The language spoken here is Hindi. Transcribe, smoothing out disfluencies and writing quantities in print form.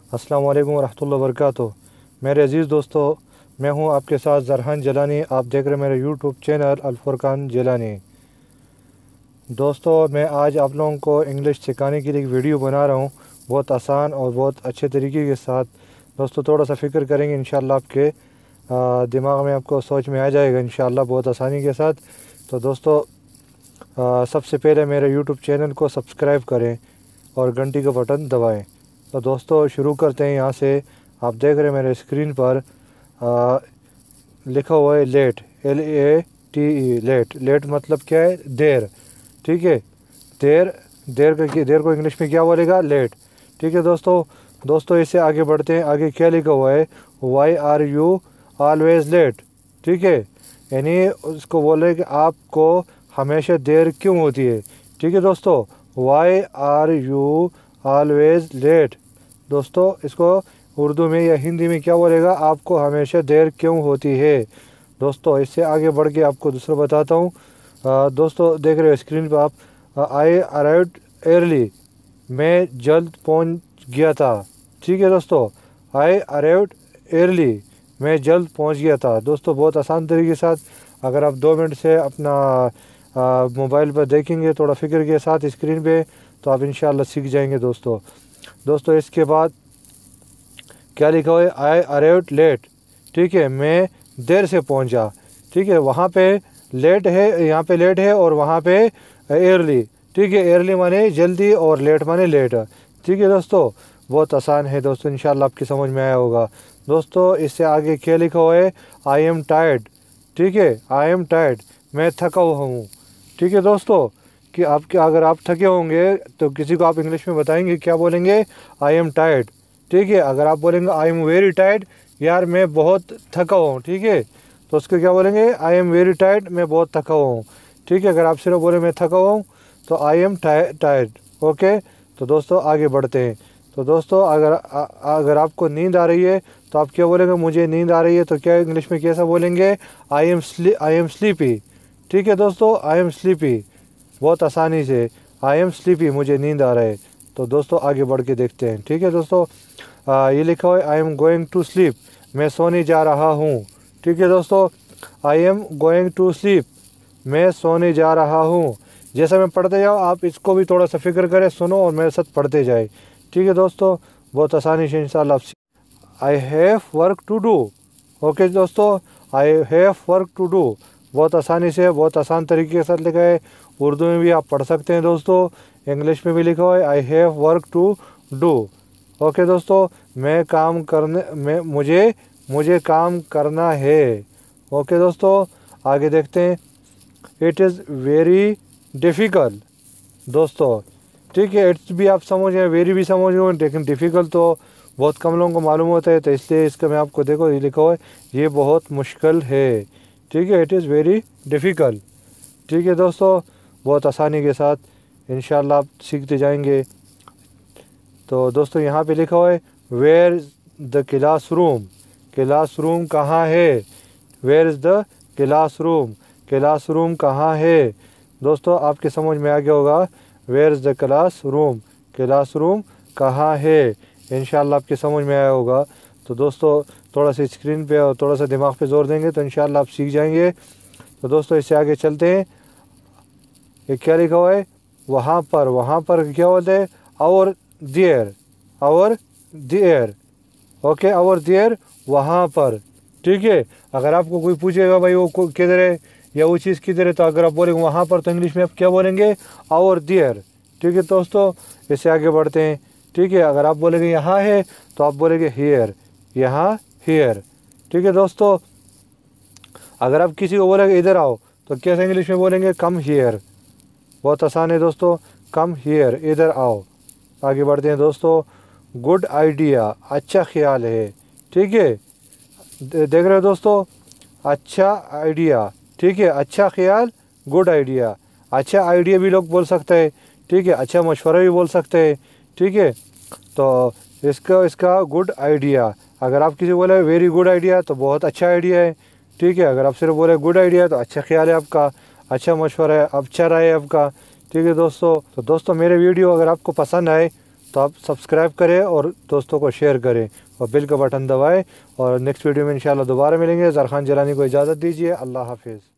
अस्सलाम वालेकुम रहमतुल्लाहि व बरकातुहू। मेरे अज़ीज़ दोस्तों, मैं हूं आपके साथ ज़रहान जिलानी। आप देख रहे हैं मेरे यूट्यूब चैनल अल-फुरकान जिलानी। दोस्तों, मैं आज आप लोगों को इंग्लिश सिखाने के लिए एक वीडियो बना रहा हूं, बहुत आसान और बहुत अच्छे तरीके के साथ। दोस्तों, थोड़ा सा फ़िक्र करेंगे, इंशाअल्लाह आपके दिमाग में आपको सोच में आ जाएगा इंशाअल्लाह बहुत आसानी के साथ। तो दोस्तों, सबसे पहले मेरे यूट्यूब चैनल को सब्सक्राइब करें और घंटी का बटन दबाएं। तो दोस्तों, शुरू करते हैं। यहाँ से आप देख रहे हैं मेरे स्क्रीन पर लिखा हुआ है लेट, LATE, लेट। लेट मतलब क्या है? देर। ठीक है, देर। देर को इंग्लिश में क्या बोलेगा? लेट। ठीक है दोस्तों, इससे आगे बढ़ते हैं। आगे क्या लिखा हुआ है? Why are you always late. ठीक है, यानी उसको बोले कि आपको हमेशा देर क्यों होती है। ठीक है दोस्तों, why are you always late. दोस्तों, इसको उर्दू में या हिंदी में क्या बोलेगा? आपको हमेशा देर क्यों होती है। दोस्तों, इससे आगे बढ़ के आपको दूसरा बताता हूँ। दोस्तों, देख रहे हो स्क्रीन पर आप, आई अराइव्ड अर्ली, मैं जल्द पहुँच गया था। ठीक है दोस्तों, आई अराइव्ड अर्ली, मैं जल्द पहुँच गया था। दोस्तों, बहुत आसान तरीके के साथ अगर आप 2 मिनट से अपना मोबाइल पर देखेंगे थोड़ा फ़िक्र के साथ स्क्रीन पे, तो आप इंशाअल्लाह सीख जाएंगे। दोस्तों, इसके बाद क्या लिखा हुआ है? I arrived late. ठीक है, मैं देर से पहुंचा। ठीक है, वहाँ पे लेट है, यहाँ पे लेट है, और वहाँ पे अर्ली। ठीक है, अर्ली माने जल्दी और लेट माने लेट। ठीक है दोस्तों, बहुत आसान है दोस्तों, इंशाअल्लाह आपकी समझ में आया होगा। दोस्तों, इससे आगे क्या लिखा हुआ है? I am tired. ठीक है, आई एम टायर्ड, मैं थका हुआ हूँ। ठीक है दोस्तों, कि आपके अगर आप थके होंगे तो किसी को आप इंग्लिश में बताएंगे, क्या बोलेंगे? I am tired. ठीक है, अगर आप बोलेंगे आई एम वेरी टायर्ड, यार मैं बहुत थका हुआ हूँ। ठीक है, तो उसको क्या बोलेंगे? आई एम वेरी टायर्ड, मैं बहुत थका हुआ हूँ। ठीक है, अगर आप सिर्फ बोले मैं थका हुआ हूँ तो आई एम टायर्ड। ओके, तो दोस्तों आगे बढ़ते हैं। तो दोस्तों, अगर आपको नींद आ रही है तो आप क्या बोलेंगे? मुझे नींद आ रही है, तो क्या इंग्लिश में कैसा बोलेंगे? I am sleepy. ठीक है दोस्तों, आई एम स्लीपी, बहुत आसानी से आई एम स्लीपी, मुझे नींद आ रहा है। तो दोस्तों, आगे बढ़ के देखते हैं। ठीक है दोस्तों, ये लिखा हुआ है I am going to sleep, मैं सोने जा रहा हूँ। ठीक है दोस्तों, I am going to sleep, मैं सोने जा रहा हूँ। जैसा मैं पढ़ते जाऊँ, आप इसको भी थोड़ा सा फिक्र करें, सुनो और मेरे साथ पढ़ते जाए। ठीक है दोस्तों, बहुत आसानी से इंशाअल्लाह आप। I have work to do. Okay दोस्तों, I have work to do, बहुत आसानी से, बहुत आसान तरीके के साथ लिखा है। उर्दू में भी आप पढ़ सकते हैं दोस्तों, इंग्लिश में भी लिखा हुआ है I have work to do. Okay दोस्तों, मैं काम करने में मुझे काम करना है। ओके दोस्तों, आगे देखते हैं। It is very difficult. दोस्तों, ठीक है, इट्स भी आप समझ गए, वेरी भी समझ गए, लेकिन डिफ़िकल्ट तो बहुत कम लोगों को मालूम होता है, तो इसलिए इसका मैं आपको देखो ये लिखा हुआ है, ये बहुत मुश्किल है। ठीक है, इट इज़ वेरी डिफ़िकल्ट। ठीक है दोस्तों, बहुत आसानी के साथ इंशाअल्लाह आप सीखते जाएंगे। तो दोस्तों, यहाँ पे लिखा हुआ है where is the class room. Class room कहाँ है? Where is the class room, class room कहाँ है? दोस्तों, आपके समझ में आ गया होगा, where is the class room, class room कहाँ है? इंशाअल्लाह आपके समझ में आया होगा। तो दोस्तों, थोड़ा सा स्क्रीन पे और थोड़ा सा दिमाग पे जोर देंगे तो इंशाअल्लाह आप सीख जाएंगे। तो दोस्तों, इससे आगे चलते हैं। ये क्या लिखा हुआ है? वहाँ पर क्या बोलते हैं? और देयर। ओके, और देयर, वहाँ पर। ठीक है, अगर आपको कोई पूछेगा भाई वो किधर है या वो चीज़ किधर है, तो अगर आप बोलेंगे वहाँ पर, तो इंग्लिश में आप क्या बोलेंगे? और देयर। ठीक है दोस्तों, इससे आगे बढ़ते हैं। ठीक है, अगर आप बोलेंगे यहाँ है तो आप बोलेंगे हियर, यहाँ हियर। ठीक है दोस्तों, अगर आप किसी को बोलेंगे इधर आओ, तो कैसे इंग्लिश में बोलेंगे? Come here. बहुत आसान है दोस्तों, कम हियर, इधर आओ। आगे बढ़ते हैं दोस्तों। गुड आइडिया, अच्छा ख्याल है। ठीक है, देख रहे हो दोस्तों, अच्छा आइडिया। ठीक है, अच्छा ख्याल, गुड आइडिया। अच्छा आइडिया भी लोग बोल सकते हैं। ठीक है, अच्छा मशवरा भी बोल सकते हैं। ठीक है, तो इसका गुड आइडिया, अगर आप किसी बोले वेरी गुड आइडिया तो बहुत अच्छा आइडिया है। ठीक है, अगर आप सिर्फ बोले गुड आइडिया तो अच्छा ख्याल है आपका, अच्छा मशवरा है, अच्छा राय है आपका। ठीक है दोस्तों, तो दोस्तों मेरे वीडियो अगर आपको पसंद आए तो आप सब्सक्राइब करें और दोस्तों को शेयर करें और बेल का बटन दबाएं। और नेक्स्ट वीडियो में इंशाल्लाह दोबारा मिलेंगे। ज़रखान जिलानी को इजाज़त दीजिए। अल्लाह हाफिज़।